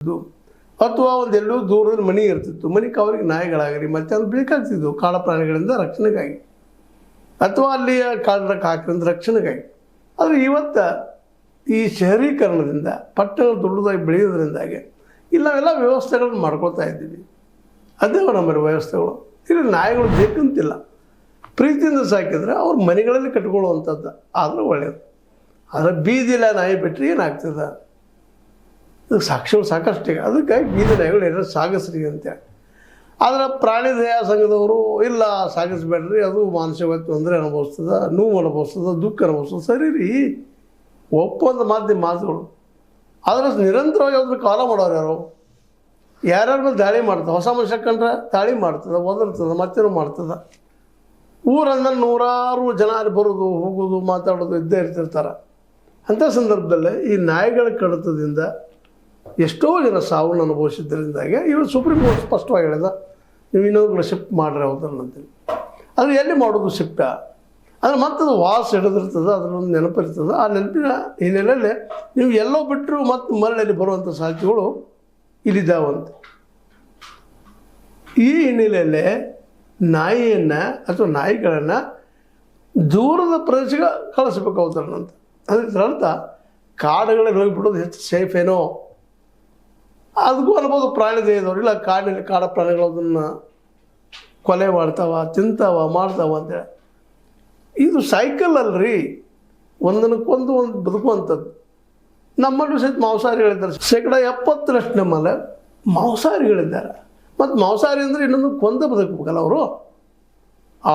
ಇದು ಅಥವಾ ಒಂದೆಲ್ಲೂ ದೂರದ ಮನೆ ಇರ್ತಿತ್ತು, ಮನೆಗೆ ಅವ್ರಿಗೆ ನಾಯಿಗಳಾಗಲಿ ಮತ್ತೆ ಅದು ಬೇಕಾಗ್ತಿದ್ವು ಕಾಡ ಪ್ರಾಣಿಗಳಿಂದ ರಕ್ಷಣೆಗಾಗಿ ಅಥವಾ ಅಲ್ಲಿಯ ಕಾಡಕ್ಕೆ ಹಾಕಿದ ರಕ್ಷಣೆಗಾಗಿ. ಆದರೆ ಇವತ್ತು ಈ ಶಹರೀಕರಣದಿಂದ ಪಟ್ಟಣ ದೊಡ್ಡದಾಗಿ ಬೆಳೆಯೋದ್ರಿಂದಾಗಿ ಇಲ್ಲ ನಾವೆಲ್ಲ ವ್ಯವಸ್ಥೆಗಳನ್ನು ಮಾಡ್ಕೊಳ್ತಾ ಇದ್ದೀವಿ. ಅದೇ ನಮ್ಮಲ್ಲಿ ವ್ಯವಸ್ಥೆಗಳು. ಇಲ್ಲಿ ನಾಯಿಗಳು ಬೇಕಂತಿಲ್ಲ, ಪ್ರೀತಿಯಿಂದ ಸಾಕಿದ್ರೆ ಅವ್ರ ಮನೆಗಳಲ್ಲಿ ಕಟ್ಕೊಳ್ಳುವಂಥದ್ದು ಆದರೂ ಒಳ್ಳೆಯದು. ಆದರೆ ಬೀದಿಲ್ಲ ನಾಯಿ ಬಿಟ್ಟರೆ ಏನಾಗ್ತದೆ? ಅದಕ್ಕೆ ಸಾಕ್ಷಿಗಳು ಸಾಕಷ್ಟಿಗೆ. ಅದಕ್ಕಾಗಿ ಬೀದಿ ನಾಯಿಗಳು ಎಲ್ಲರೂ ಸಾಗಿಸ್ರಿ ಅಂತೇಳಿ. ಆದರೆ ಪ್ರಾಣಿ ದಯಾ ಸಂಘದವರು ಇಲ್ಲ ಸಾಗಿಸ್ಬೇಡ್ರಿ, ಅದು ಮಾನಸಿಕವಾಗಿ ತೊಂದರೆ ಅನುಭವಿಸ್ತದೆ, ನೋವು ಅನುಭವಿಸ್ತದೆ, ದುಃಖ ಅನುಭವಿಸ್ತದೆ. ಸರಿ ರೀ, ಒಪ್ಪೊಂದು ಮಾತುಗಳು. ಆದರೆ ನಿರಂತರವಾಗಿ ಅದ್ರ ಕಾಲ ಮಾಡೋರು ಯಾರ್ಯಾರ ಮೇಲೆ ದಾಳಿ ಮಾಡ್ತದೆ. ಹೊಸ ಮನುಷ್ಯ ಕಂಡ್ರೆ ದಾಳಿ ಮಾಡ್ತದೆ, ಒದರ್ತದೆ, ಮತ್ತೇನೋ ಮಾಡ್ತದೆ. ಊರಂದ್ರೆ ನೂರಾರು ಜನ ಅಲ್ಲಿ ಬರೋದು ಹೋಗೋದು ಮಾತಾಡೋದು ಇದ್ದೇ ಇರ್ತಿರ್ತಾರೆ. ಅಂಥ ಸಂದರ್ಭದಲ್ಲೇ ಈ ನಾಯಿಗಳ ಕಡಿತದಿಂದ ಎಷ್ಟೋ ಜನ ಸಾವನ್ನು ಅನುಭವಿಸಿದ್ದರಿಂದಾಗೆ ಇವರು ಸುಪ್ರೀಂ ಕೋರ್ಟ್ ಸ್ಪಷ್ಟವಾಗಿ ಹೇಳಿದ, ನೀವು ಇನ್ನೊಂದು ಶಿಫ್ಟ್ ಮಾಡ್ರಿ ಹೌದಲ್ಲಂತೇಳಿ. ಆದರೆ ಎಲ್ಲಿ ಮಾಡೋದು ಶಿಫ್ಟ? ಆದರೆ ಮತ್ತದು ವಾಸ ಹಿಡಿದಿರ್ತದೆ, ಅದರೊಂದು ನೆನಪಿರ್ತದೆ. ಆ ನೆನಪಿನ ಹಿನ್ನೆಲೆಯಲ್ಲಿ ನೀವು ಎಲ್ಲೋ ಬಿಟ್ಟರು ಮತ್ತು ಮರಳಲ್ಲಿ ಬರುವಂಥ ಸಾಧ್ಯತೆಗಳು ಇಲ್ಲಿದ್ದಾವಂತೆ. ಈ ಹಿನ್ನೆಲೆಯಲ್ಲೇ ನಾಯಿಯನ್ನು ಅಥವಾ ನಾಯಿಗಳನ್ನು ದೂರದ ಪ್ರದೇಶಕ್ಕೆ ಕಳಿಸ್ಬೇಕಾಗ್ತಾರಂತ. ಅದರ ಅರ್ಥ ಕಾಡುಗಳಲ್ಲಿ ಹೋಗಿಬಿಡೋದು ಹೆಚ್ಚು ಸೇಫ್ ಏನೋ. ಅದಕ್ಕೂ ಅನ್ಬೋದು ಪ್ರಾಣಿ ದಯದವ್ರು, ಇಲ್ಲ ಕಾಡಿನಲ್ಲಿ ಕಾಡ ಪ್ರಾಣಿಗಳು ಅದನ್ನು ಕೊಲೆ ಮಾಡ್ತಾವ, ತಿಂತಾವ, ಮಾಡ್ತಾವ ಅಂತೇಳಿ. ಇದು ಸೈಕಲ್ ಅಲ್ರಿ, ಒಂದಕ್ಕೊಂದು ಒಂದು ಬದುಕುವಂಥದ್ದು. ನಮ್ಮಲ್ಲೂ ಸಹಿತ ಮಾಂಸಾಹಾರಿಗಳಿದ್ದಾರೆ. 70% ನಮ್ಮಲ್ಲಿ ಮಾಂಸಾಹಾರಿಗಳಿದ್ದಾರೆ. ಮತ್ತು ಮಾಂಸಾಹಾರಿ ಅಂದರೆ ಇನ್ನೊಂದು ಕೊಂದ ಬದುಕಬೇಕಲ್ಲ ಅವರು.